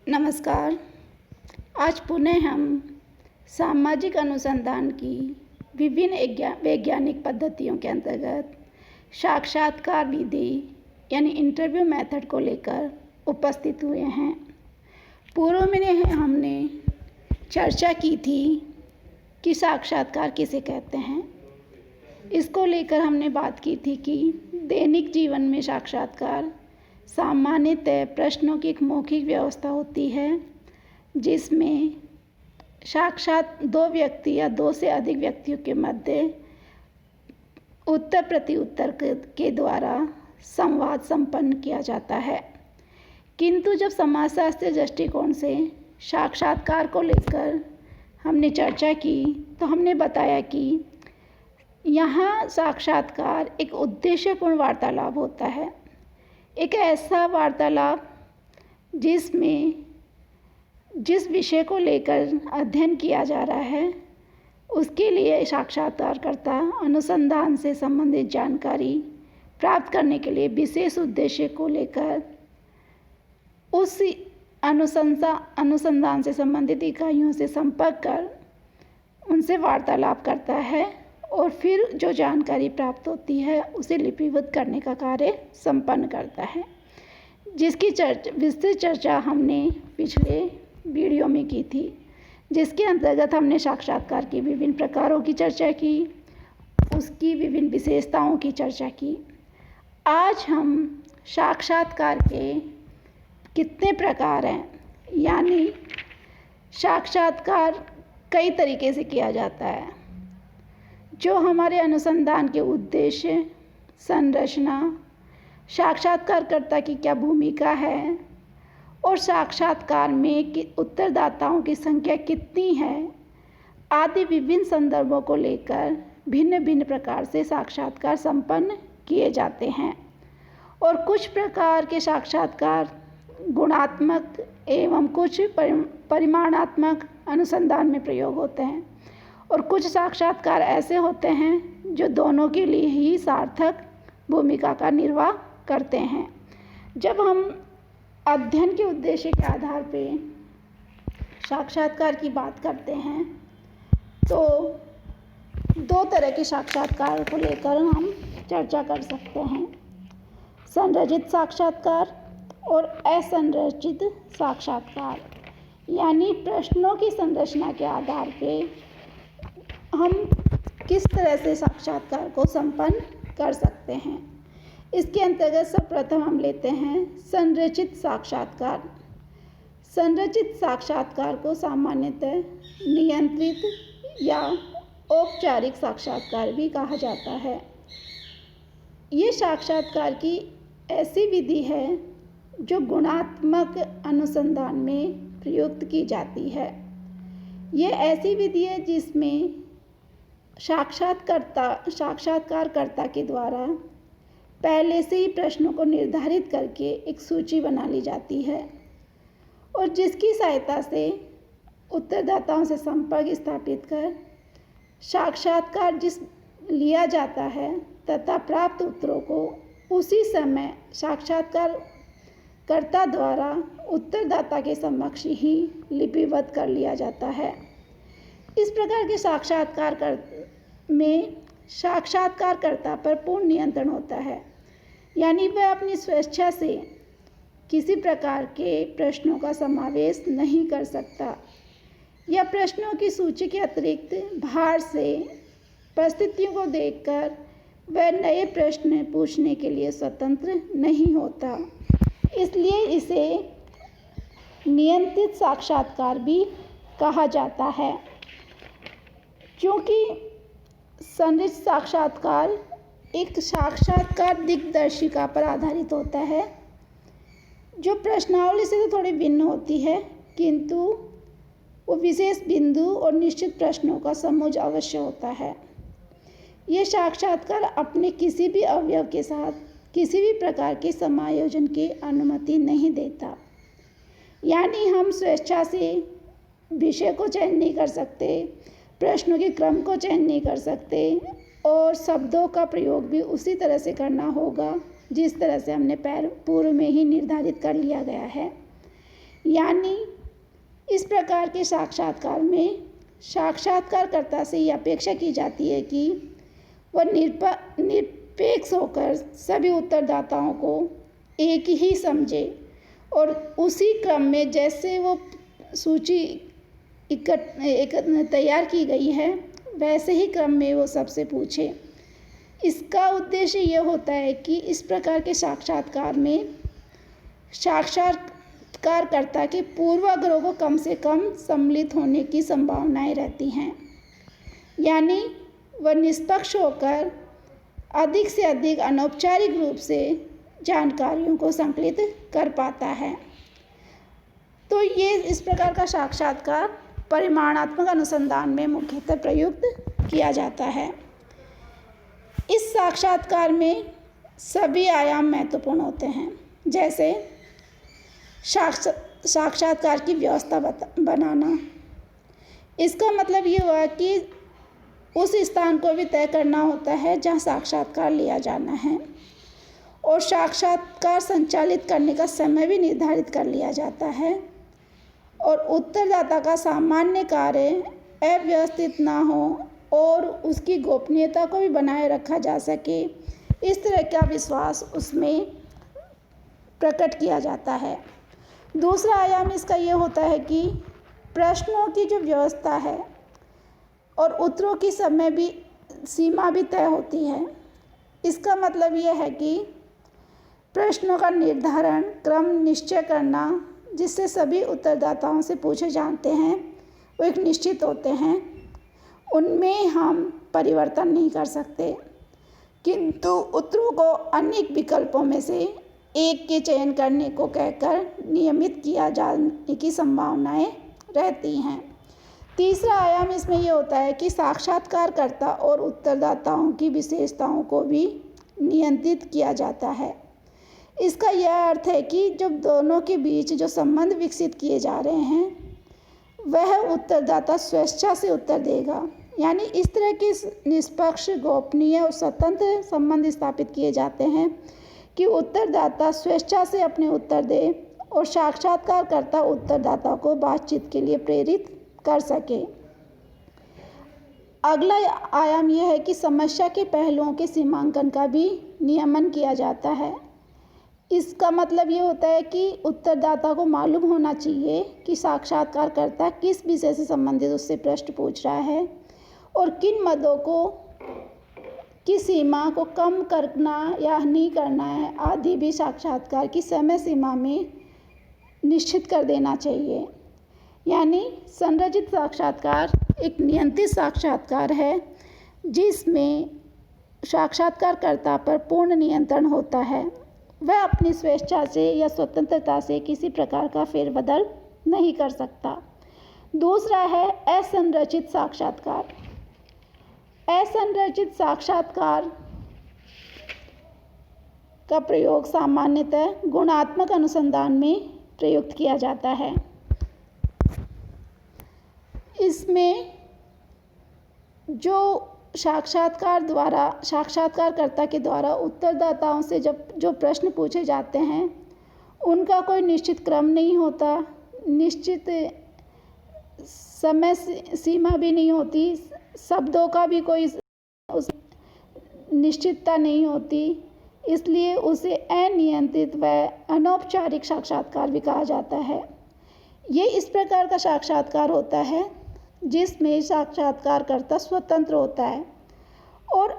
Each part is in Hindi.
नमस्कार। आज पुनः हम सामाजिक अनुसंधान की विभिन्न वैज्ञानिक पद्धतियों के अंतर्गत साक्षात्कार विधि यानी इंटरव्यू मेथड को लेकर उपस्थित हुए हैं। पूर्व में हमने चर्चा की थी कि साक्षात्कार किसे कहते हैं। इसको लेकर हमने बात की थी कि दैनिक जीवन में साक्षात्कार सामान्यतः प्रश्नों की एक मौखिक व्यवस्था होती है जिसमें साक्षात दो व्यक्ति या दो से अधिक व्यक्तियों के मध्य उत्तर प्रत्युत्तर के द्वारा संवाद संपन्न किया जाता है। किंतु जब समाजशास्त्रीय दृष्टिकोण से साक्षात्कार को लेकर हमने चर्चा की तो हमने बताया कि यहाँ साक्षात्कार एक उद्देश्यपूर्ण वार्तालाप होता है, एक ऐसा वार्तालाप जिसमें जिस विषय को लेकर अध्ययन किया जा रहा है उसके लिए साक्षात्कारकर्ता अनुसंधान से संबंधित जानकारी प्राप्त करने के लिए विशेष उद्देश्य को लेकर उस अनुसंधान से संबंधित इकाइयों से संपर्क कर उनसे वार्तालाप करता है और फिर जो जानकारी प्राप्त होती है उसे लिपिबद्ध करने का कार्य संपन्न करता है, जिसकी विस्तृत चर्चा हमने पिछले वीडियो में की थी, जिसके अंतर्गत हमने साक्षात्कार की विभिन्न प्रकारों की चर्चा की, उसकी विभिन्न विशेषताओं की चर्चा की। आज हम साक्षात्कार के कितने प्रकार हैं, यानी साक्षात्कार कई तरीके से किया जाता है, जो हमारे अनुसंधान के उद्देश्य, संरचना, साक्षात्कारकर्ता की क्या भूमिका है और साक्षात्कार में उत्तरदाताओं की संख्या कितनी है आदि विभिन्न संदर्भों को लेकर भिन्न भिन्न प्रकार से साक्षात्कार संपन्न किए जाते हैं। और कुछ प्रकार के साक्षात्कार गुणात्मक एवं कुछ परिमाणात्मक अनुसंधान में प्रयोग होते हैं और कुछ साक्षात्कार ऐसे होते हैं जो दोनों के लिए ही सार्थक भूमिका का निर्वाह करते हैं। जब हम अध्ययन के उद्देश्य के आधार पर साक्षात्कार की बात करते हैं तो दो तरह के साक्षात्कार को लेकर हम चर्चा कर सकते हैं, संरचित साक्षात्कार और असंरचित साक्षात्कार। यानी प्रश्नों की संरचना के आधार पर हम किस तरह से साक्षात्कार को संपन्न कर सकते हैं। इसके अंतर्गत सर्वप्रथम हम लेते हैं संरचित साक्षात्कार। संरचित साक्षात्कार को सामान्यतः नियंत्रित या औपचारिक साक्षात्कार भी कहा जाता है। ये साक्षात्कार की ऐसी विधि है जो गुणात्मक अनुसंधान में प्रयुक्त की जाती है। ये ऐसी विधि है जिसमें साक्षात्कारकर्ता के द्वारा पहले से ही प्रश्नों को निर्धारित करके एक सूची बना ली जाती है और जिसकी सहायता से उत्तरदाताओं से संपर्क स्थापित कर साक्षात्कार लिया जाता है तथा प्राप्त उत्तरों को उसी समय साक्षात्कारकर्ता द्वारा उत्तरदाता के समक्ष ही लिपिबद्ध कर लिया जाता है। इस प्रकार के साक्षात्कार में साक्षात्कारकर्ता पर पूर्ण नियंत्रण होता है, यानी वह अपनी स्वेच्छा से किसी प्रकार के प्रश्नों का समावेश नहीं कर सकता या प्रश्नों की सूची के अतिरिक्त बाहर से परिस्थितियों को देखकर वह नए प्रश्न पूछने के लिए स्वतंत्र नहीं होता। इसलिए इसे नियंत्रित साक्षात्कार भी कहा जाता है। क्योंकि संरचित साक्षात्कार एक साक्षात्कार दिग्दर्शिका पर आधारित होता है जो प्रश्नावली से तो थोड़ी भिन्न होती है, किंतु वो विशेष बिंदु और निश्चित प्रश्नों का समूह अवश्य होता है। ये साक्षात्कार अपने किसी भी अवयव के साथ किसी भी प्रकार के समायोजन की अनुमति नहीं देता, यानी हम स्वेच्छा से विषय को चयन नहीं कर सकते, प्रश्नों के क्रम को चयन नहीं कर सकते और शब्दों का प्रयोग भी उसी तरह से करना होगा जिस तरह से हमने पूर्व में ही निर्धारित कर लिया गया है। यानी इस प्रकार के साक्षात्कार में साक्षात्कारकर्ता से यह अपेक्षा की जाती है कि वह निरपेक्ष होकर सभी उत्तरदाताओं को एक ही समझे और उसी क्रम में जैसे वो सूची तैयार की गई है वैसे ही क्रम में वो सबसे पूछे। इसका उद्देश्य ये होता है कि इस प्रकार के साक्षात्कार में साक्षात्कारकर्ता के पूर्वाग्रह को कम से कम सम्मिलित होने की संभावनाएं रहती हैं, यानी वह निष्पक्ष होकर अधिक से अधिक अनौपचारिक रूप से जानकारियों को संकलित कर पाता है। तो ये इस प्रकार का साक्षात्कार परिमाणात्मक अनुसंधान में मुख्यतः प्रयुक्त किया जाता है। इस साक्षात्कार में सभी आयाम महत्वपूर्ण होते हैं, जैसे साक्षात्कार की व्यवस्था बनाना। इसका मतलब ये हुआ कि उस स्थान को भी तय करना होता है जहाँ साक्षात्कार लिया जाना है और साक्षात्कार संचालित करने का समय भी निर्धारित कर लिया जाता है और उत्तरदाता का सामान्य कार्य अव्यवस्थित ना हो और उसकी गोपनीयता को भी बनाए रखा जा सके, इस तरह का विश्वास उसमें प्रकट किया जाता है। दूसरा आयाम इसका ये होता है कि प्रश्नों की जो व्यवस्था है और उत्तरों की समय भी सीमा भी तय होती है। इसका मतलब यह है कि प्रश्नों का निर्धारण क्रम निश्चय करना जिससे सभी उत्तरदाताओं से पूछे जाते हैं वो एक निश्चित होते हैं, उनमें हम परिवर्तन नहीं कर सकते, किंतु उत्तरों को अनेक विकल्पों में से एक के चयन करने को कहकर नियमित किया जाने की संभावनाएं रहती हैं। तीसरा आयाम इसमें यह होता है कि साक्षात्कारकर्ता और उत्तरदाताओं की विशेषताओं को भी नियंत्रित किया जाता है। इसका यह अर्थ है कि जब दोनों के बीच जो संबंध विकसित किए जा रहे हैं वह उत्तरदाता स्वेच्छा से उत्तर देगा, यानी इस तरह के निष्पक्ष, गोपनीय और स्वतंत्र संबंध स्थापित किए जाते हैं कि उत्तरदाता स्वेच्छा से अपने उत्तर दे और साक्षात्कारकर्ता उत्तरदाता को बातचीत के लिए प्रेरित कर सके। अगला आयाम यह है कि समस्या के पहलुओं के सीमांकन का भी नियमन किया जाता है। इसका मतलब ये होता है कि उत्तरदाता को मालूम होना चाहिए कि साक्षात्कारकर्ता किस विषय से संबंधित उससे प्रश्न पूछ रहा है और किन मदों को की सीमा को कम करना या नहीं करना है आदि भी साक्षात्कार की समय सीमा में निश्चित कर देना चाहिए। यानी संरचित साक्षात्कार एक नियंत्रित साक्षात्कार है जिसमें साक्षात्कारकर्ता पर पूर्ण नियंत्रण होता है, वह अपनी स्वेच्छा से या स्वतंत्रता से किसी प्रकार का फेरबदल नहीं कर सकता। दूसरा है असंरचित साक्षात्कार। असंरचित साक्षात्कार का प्रयोग सामान्यतः गुणात्मक अनुसंधान में प्रयुक्त किया जाता है। इसमें जो साक्षात्कारकर्ता के द्वारा उत्तरदाताओं से जो प्रश्न पूछे जाते हैं उनका कोई निश्चित क्रम नहीं होता, निश्चित समय सीमा भी नहीं होती, शब्दों का भी कोई निश्चितता नहीं होती, इसलिए उसे अनियंत्रित व अनौपचारिक साक्षात्कार भी कहा जाता है। ये इस प्रकार का साक्षात्कार होता है जिसमें साक्षात्कारकर्ता स्वतंत्र होता है और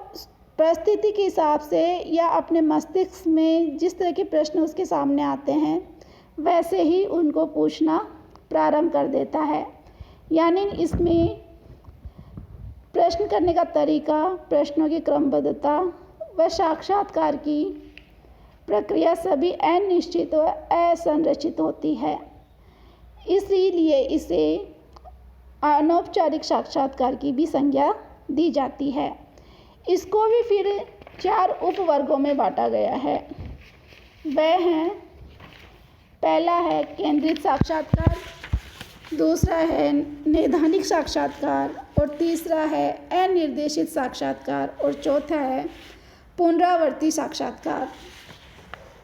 परिस्थिति के हिसाब से या अपने मस्तिष्क में जिस तरह के प्रश्न उसके सामने आते हैं वैसे ही उनको पूछना प्रारंभ कर देता है। यानी इसमें प्रश्न करने का तरीका, प्रश्नों की क्रमबद्धता व साक्षात्कार की प्रक्रिया सभी अनिश्चित व असंरचित होती है, इसीलिए इसे अनौपचारिक साक्षात्कार की भी संज्ञा दी जाती है। इसको भी फिर 4 उपवर्गों में बांटा गया है। वह हैं, पहला है केंद्रित साक्षात्कार, दूसरा है नैदानिक साक्षात्कार और तीसरा है अनिर्देशित साक्षात्कार और चौथा है पुनरावर्ती साक्षात्कार।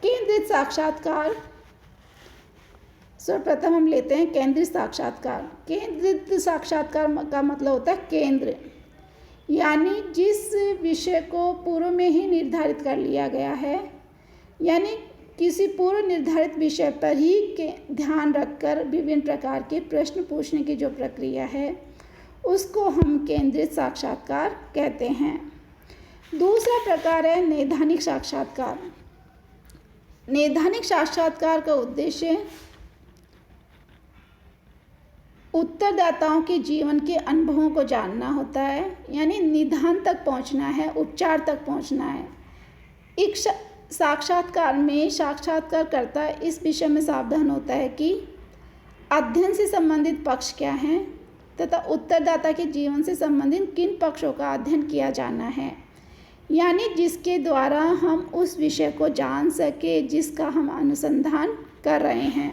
केंद्रित साक्षात्कार सर्वप्रथम हम लेते हैं केंद्रित साक्षात्कार। केंद्रित साक्षात्कार का मतलब होता है केंद्र, यानी जिस विषय को पूर्व में ही निर्धारित कर लिया गया है, यानी किसी पूर्व निर्धारित विषय पर ही ध्यान रखकर विभिन्न प्रकार के प्रश्न पूछने की जो प्रक्रिया है उसको हम केंद्रित साक्षात्कार कहते हैं। दूसरा प्रकार है नैदानिक साक्षात्कार। नैदानिक साक्षात्कार का उद्देश्य उत्तरदाताओं के जीवन के अनुभवों को जानना होता है, यानी निदान तक पहुंचना है, उपचार तक पहुंचना है। एक साक्षात्कार में साक्षात्कारकर्ता इस विषय में सावधान होता है कि अध्ययन से संबंधित पक्ष क्या हैं तथा उत्तरदाता के जीवन से संबंधित किन पक्षों का अध्ययन किया जाना है, यानी जिसके द्वारा हम उस विषय को जान सके जिसका हम अनुसंधान कर रहे हैं।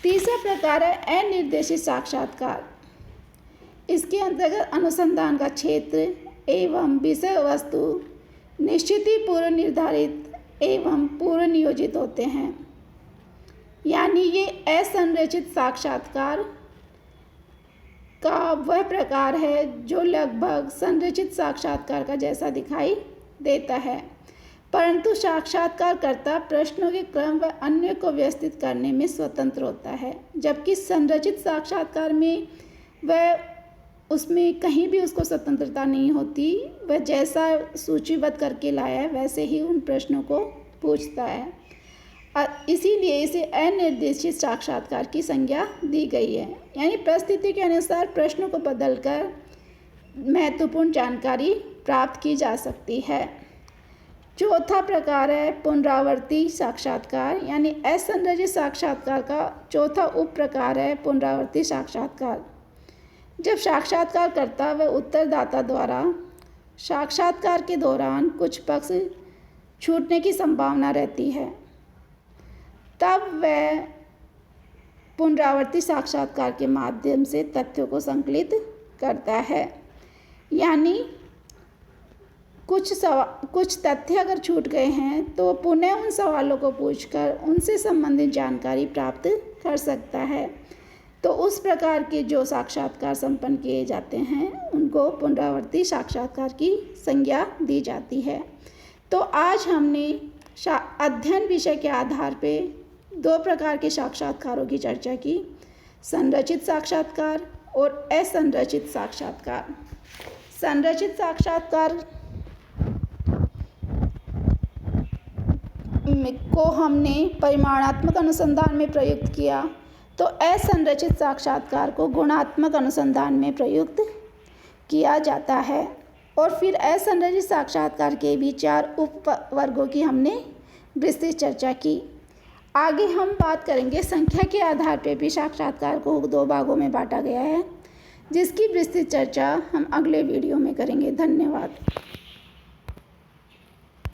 तीसरा प्रकार है अनिर्देशित साक्षात्कार। इसके अंतर्गत अनुसंधान का क्षेत्र एवं विषय वस्तु निश्चित ही पूर्व निर्धारित एवं पूर्व नियोजित होते हैं, यानी ये असंरचित साक्षात्कार का वह प्रकार है जो लगभग संरचित साक्षात्कार का जैसा दिखाई देता है, परंतु साक्षात्कारकर्ता प्रश्नों के क्रम व अन्य को व्यवस्थित करने में स्वतंत्र होता है, जबकि संरचित साक्षात्कार में वह उसमें कहीं भी उसको स्वतंत्रता नहीं होती। वह जैसा सूचीबद्ध करके लाया है वैसे ही उन प्रश्नों को पूछता है, इसीलिए इसे अनिर्देशित साक्षात्कार की संज्ञा दी गई है, यानी परिस्थिति के अनुसार प्रश्नों को बदलकर महत्वपूर्ण जानकारी प्राप्त की जा सकती है। चौथा प्रकार है पुनरावर्ती साक्षात्कार, यानी असंरचित साक्षात्कार का चौथा उप प्रकार है पुनरावर्ती साक्षात्कार। जब साक्षात्कारकर्ता व उत्तरदाता द्वारा साक्षात्कार के दौरान कुछ पक्ष छूटने की संभावना रहती है, तब वह पुनरावर्ती साक्षात्कार के माध्यम से तथ्यों को संकलित करता है, यानी कुछ तथ्य अगर छूट गए हैं तो पुनः उन सवालों को पूछकर उनसे संबंधित जानकारी प्राप्त कर सकता है। तो उस प्रकार के जो साक्षात्कार संपन्न किए जाते हैं उनको पुनरावर्ती साक्षात्कार की संज्ञा दी जाती है। तो आज हमने अध्ययन विषय के आधार पे दो प्रकार के साक्षात्कारों की चर्चा की, संरचित साक्षात्कार और असंरचित साक्षात्कार। संरचित साक्षात्कार को हमने परिमाणात्मक अनुसंधान में प्रयुक्त किया, तो असंरचित साक्षात्कार को गुणात्मक अनुसंधान में प्रयुक्त किया जाता है। और फिर असंरचित साक्षात्कार के भी 4 उप वर्गों की हमने विस्तृत चर्चा की। आगे हम बात करेंगे संख्या के आधार पर भी साक्षात्कार को 2 भागों में बांटा गया है, जिसकी विस्तृत चर्चा हम अगले वीडियो में करेंगे। धन्यवाद।